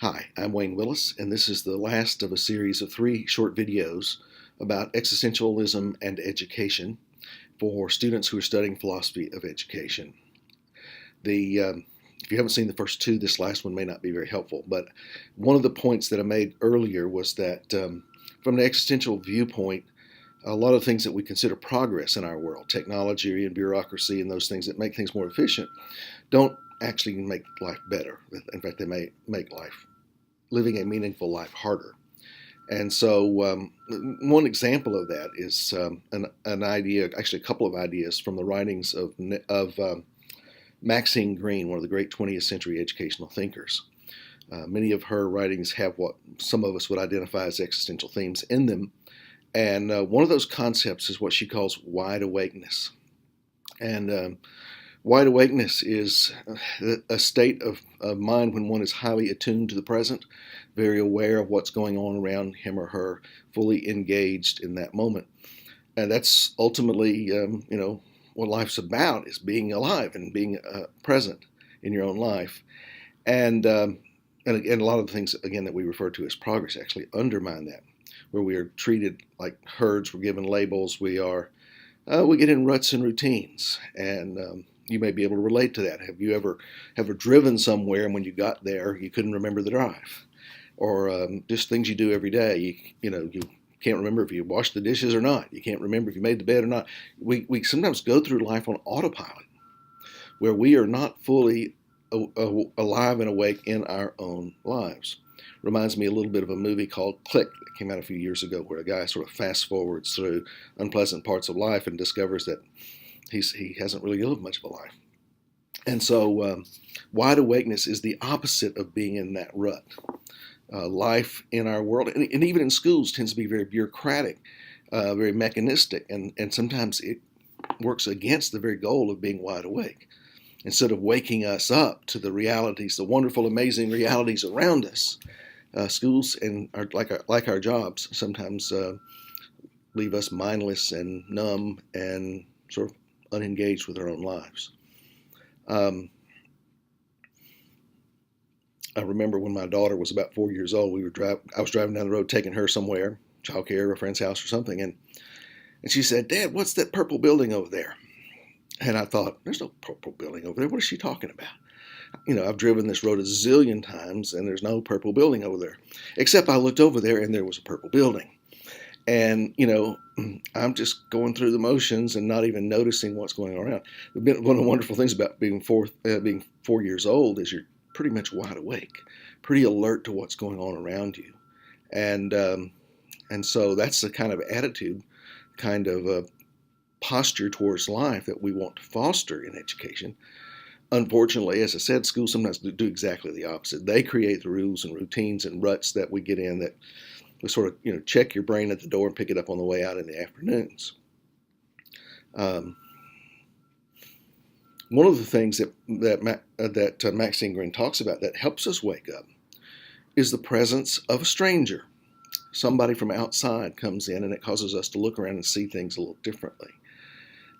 Hi, I'm Wayne Willis, and this is the last of a series of 3 short videos about existentialism and education for students who are studying philosophy of education. If you haven't seen the first 2, this last one may not be very helpful, but one of the points that I made earlier was that from an existential viewpoint, a lot of things that we consider progress in our world, technology and bureaucracy and those things that make things more efficient, don't actually make life better. In fact, they may make living a meaningful life harder. And so one example of that is an idea, actually a couple of ideas from the writings of Maxine Greene, one of the great 20th century educational thinkers. Many of her writings have what some of us would identify as existential themes in them. And one of those concepts is what she calls wide-awakeness. And wide-awakeness is a state of mind when one is highly attuned to the present, very aware of what's going on around him or her, fully engaged in that moment. And that's ultimately, what life's about, is being alive and being present in your own life. And again, a lot of the things, again, that we refer to as progress actually undermine that, where we are treated like herds, we're given labels, we get in ruts and routines, and you may be able to relate to that. Have you ever driven somewhere and when you got there you couldn't remember the drive, or just things you do every day? You can't remember if you washed the dishes or not. You can't remember if you made the bed or not. We sometimes go through life on autopilot, where we are not fully alive and awake in our own lives. Reminds me a little bit of a movie called Click that came out a few years ago, where a guy sort of fast forwards through unpleasant parts of life and discovers that he hasn't really lived much of a life. And so wide awakeness is the opposite of being in that rut. Life in our world, and even in schools, tends to be very bureaucratic, very mechanistic, and sometimes it works against the very goal of being wide awake. Instead of waking us up to the realities, the wonderful, amazing realities around us, schools like our jobs sometimes leave us mindless and numb and sort of unengaged with our own lives. I remember when my daughter was about 4 years old, I was driving down the road taking her somewhere, childcare, a friend's house or something, and she said, "Dad, what's that purple building over there?" And I thought, there's no purple building over there. What is she talking about? I've driven this road a zillion times, and there's no purple building over there. Except I looked over there, and there was a purple building. And, I'm just going through the motions and not even noticing what's going on around. One of the wonderful things about being 4 years old is you're pretty much wide awake, pretty alert to what's going on around you. And so that's the kind of attitude, kind of posture towards life that we want to foster in education. Unfortunately, as I said, schools sometimes do exactly the opposite. They create the rules and routines and ruts that we get in, that we sort of check your brain at the door and pick it up on the way out in the afternoons. One of the things that Maxine Greene talks about that helps us wake up is the presence of a stranger. Somebody from outside comes in, and it causes us to look around and see things a little differently.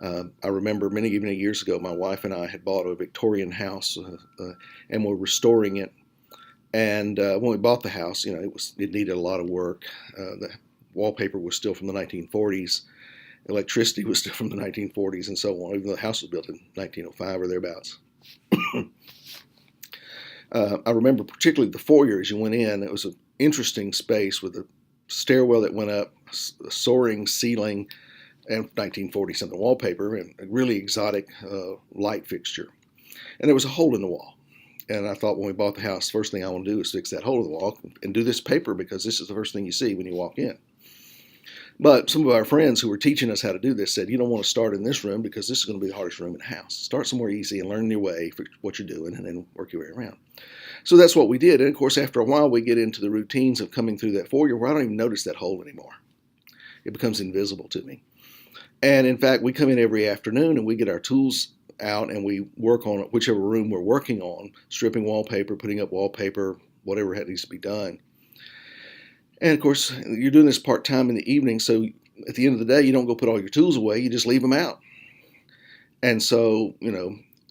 I remember many years ago, my wife and I had bought a Victorian house and were restoring it. And when we bought the house, it needed a lot of work. The wallpaper was still from the 1940s. Electricity was still from the 1940s, and so on, even though the house was built in 1905 or thereabouts. I remember particularly the foyer as you went in. It was an interesting space with a stairwell that went up, a soaring ceiling, and 1940-something wallpaper, and a really exotic light fixture. And there was a hole in the wall. And I thought, when we bought the house, the first thing I want to do is fix that hole in the wall and do this paper, because this is the first thing you see when you walk in. But some of our friends who were teaching us how to do this said, you don't want to start in this room, because this is going to be the hardest room in the house. Start somewhere easy and learn your way for what you're doing, and then work your way around. So that's what we did. And of course, after a while, we get into the routines of coming through that foyer where I don't even notice that hole anymore. It becomes invisible to me. And in fact, we come in every afternoon and we get our tools out and we work on whichever room we're working on, stripping wallpaper, putting up wallpaper, whatever needs to be done. And of course, you're doing this part-time in the evening, so at the end of the day, you don't go put all your tools away, you just leave them out. And so, we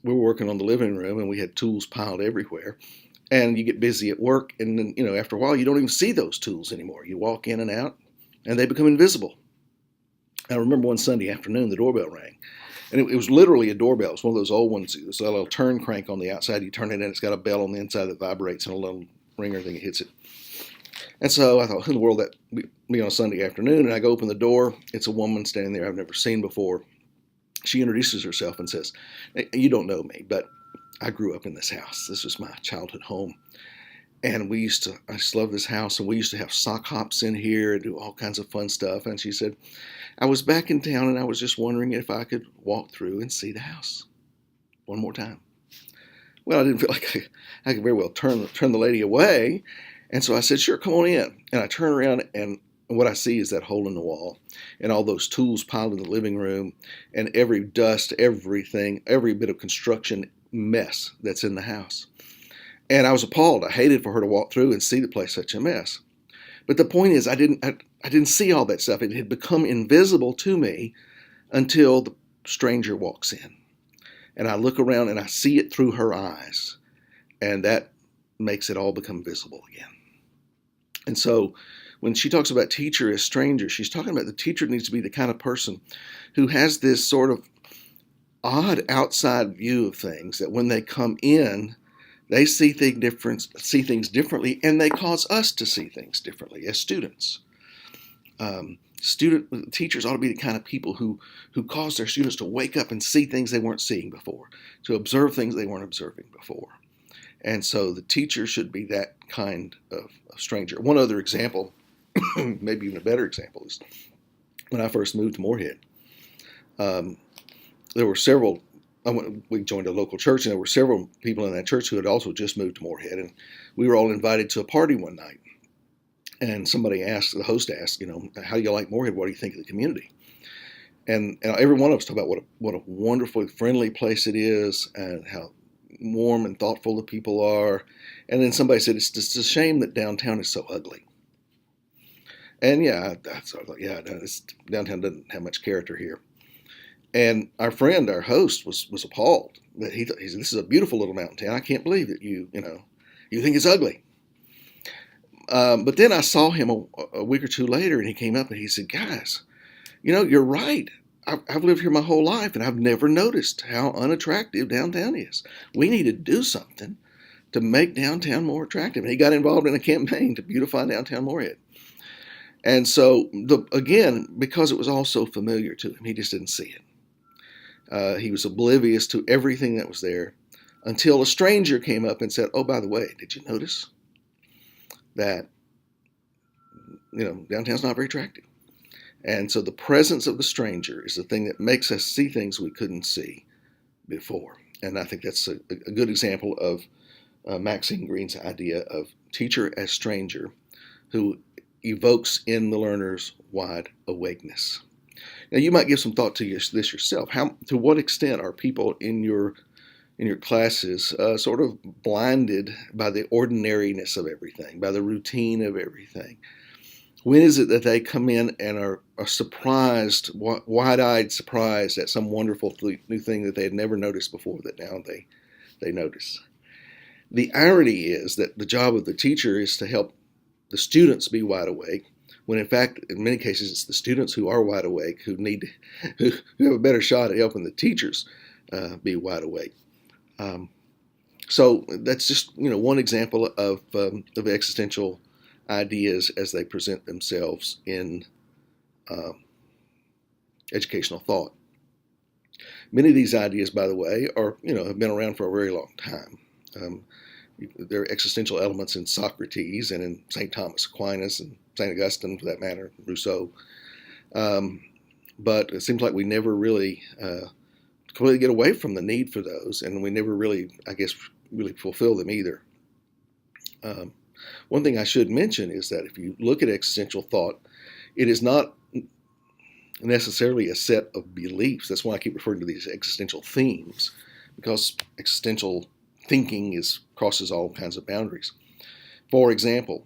were working on the living room and we had tools piled everywhere. And you get busy at work, and then, after a while, you don't even see those tools anymore. You walk in and out, and they become invisible. I remember one Sunday afternoon, the doorbell rang. And it was literally a doorbell. It's one of those old ones. It's a little turn crank on the outside. You turn it in, it's got a bell on the inside that vibrates, and a little ringer thing that hits it. And so I thought, who in the world that be on a Sunday afternoon? And I go open the door. It's a woman standing there I've never seen before. She introduces herself and says, "Hey, you don't know me, but I grew up in this house. This was my childhood home. And I just love this house, and we used to have sock hops in here and do all kinds of fun stuff." And she said, "I was back in town, and I was just wondering if I could walk through and see the house one more time." Well, I didn't feel like I could very well turn the lady away. And so I said, "Sure, come on in." And I turn around, and what I see is that hole in the wall and all those tools piled in the living room and every dust, everything, every bit of construction mess that's in the house. And I was appalled. I hated for her to walk through and see the place such a mess. But the point is, I didn't see all that stuff. It had become invisible to me until the stranger walks in. And I look around and I see it through her eyes. And that makes it all become visible again. And so when she talks about teacher as stranger, she's talking about the teacher needs to be the kind of person who has this sort of odd outside view of things, that when they come in, they see things differently, and they cause us to see things differently as students. Teachers ought to be the kind of people who cause their students to wake up and see things they weren't seeing before, to observe things they weren't observing before. And so the teacher should be that kind of stranger. One other example, maybe even a better example, is when I first moved to Moorhead. There were several. We joined a local church, and there were several people in that church who had also just moved to Moorhead, and we were all invited to a party one night. And the host asked, "How do you like Moorhead? What do you think of the community?" And every one of us talked about what a wonderfully friendly place it is, and how warm and thoughtful the people are. And then somebody said, "It's just a shame that downtown is so ugly." And I thought, downtown doesn't have much character here. And our host, was appalled that he said, "This is a beautiful little mountain town. I can't believe that you think it's ugly." But then I saw him a week or two later, and he came up and he said, "Guys, you're right. I've lived here my whole life, and I've never noticed how unattractive downtown is. We need to do something to make downtown more attractive." And he got involved in a campaign to beautify downtown Moorhead. And so, again, because it was all so familiar to him, he just didn't see it. He was oblivious to everything that was there until a stranger came up and said, "Oh, by the way, did you notice that, downtown's not very attractive?" And so the presence of the stranger is the thing that makes us see things we couldn't see before. And I think that's a good example of Maxine Greene's idea of teacher as stranger, who evokes in the learner's wide awakeness. Now, you might give some thought to this yourself. To what extent are people in your classes sort of blinded by the ordinariness of everything, by the routine of everything? When is it that they come in and are surprised, wide-eyed surprised at some wonderful new thing that they had never noticed before that now they notice? The irony is that the job of the teacher is to help the students be wide awake, when in fact, in many cases, it's the students who are wide awake who have a better shot at helping the teachers be wide awake. So that's just one example of existential ideas as they present themselves in educational thought. Many of these ideas, by the way, have been around for a very long time. There are existential elements in Socrates and in St. Thomas Aquinas and St. Augustine, for that matter, Rousseau. But it seems like we never really completely get away from the need for those, and we never really, really fulfill them either. One thing I should mention is that if you look at existential thought, it is not necessarily a set of beliefs. That's why I keep referring to these existential themes, because existential thinking crosses all kinds of boundaries. For example,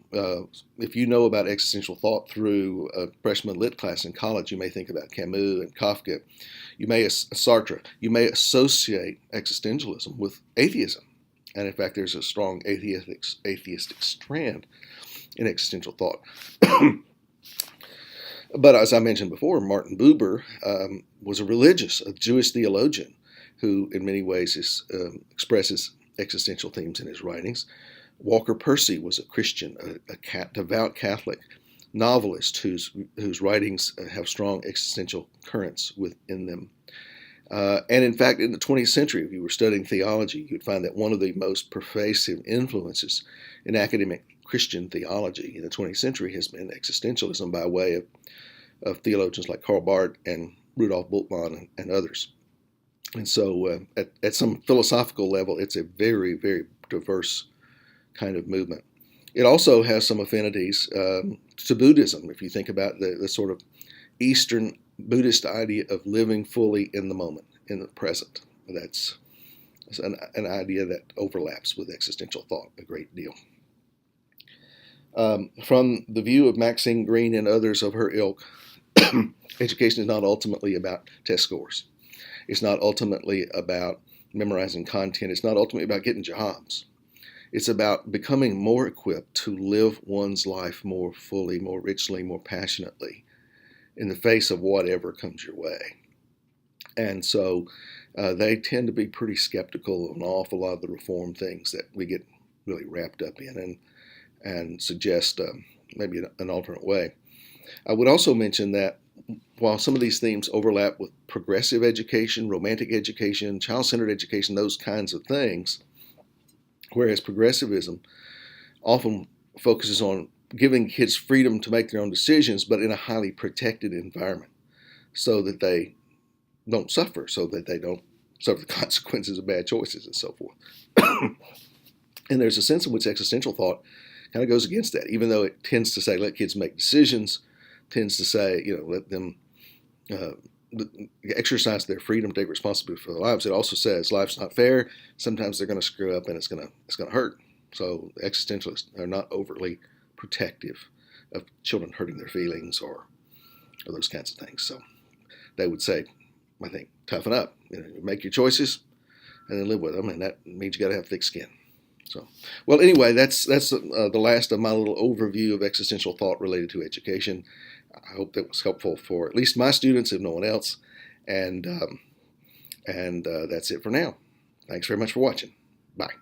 if you know about existential thought through a freshman lit class in college, you may think about Camus and Kafka. You may Sartre. You may associate existentialism with atheism. And in fact, there's a strong atheistic strand in existential thought. But as I mentioned before, Martin Buber was a Jewish theologian who in many ways expresses existential themes in his writings. Walker Percy was a Christian, a devout Catholic novelist whose writings have strong existential currents within them. And in fact, in the 20th century, if you were studying theology, you'd find that one of the most pervasive influences in academic Christian theology in the 20th century has been existentialism by way of theologians like Karl Barth and Rudolf Bultmann and others. And so at some philosophical level, it's a very, very diverse kind of movement. It also has some affinities to Buddhism, if you think about the sort of Eastern Buddhist idea of living fully in the moment, in the present. That's an idea that overlaps with existential thought a great deal. From the view of Maxine Greene and others of her ilk, education is not ultimately about test scores. It's not ultimately about memorizing content. It's not ultimately about getting jobs. It's about becoming more equipped to live one's life more fully, more richly, more passionately in the face of whatever comes your way. And so they tend to be pretty skeptical of an awful lot of the reform things that we get really wrapped up in and suggest maybe an alternate way. I would also mention that while some of these themes overlap with progressive education, romantic education, child-centered education, those kinds of things, whereas progressivism often focuses on giving kids freedom to make their own decisions, but in a highly protected environment so that they don't suffer, so that they don't suffer the consequences of bad choices and so forth. And there's a sense in which existential thought kind of goes against that, even though it tends to say let kids make decisions, tends to say, let them exercise their freedom, take responsibility for their lives. It also says life's not fair. Sometimes they're going to screw up and it's going to hurt. So existentialists are not overly protective of children hurting their feelings or those kinds of things. So they would say, I think, toughen up. Make your choices and then live with them, and that means you got to have thick skin. So, well, anyway, that's the last of my little overview of existential thought related to education. I hope that was helpful for at least my students, if no one else. And that's it for now. Thanks very much for watching. Bye.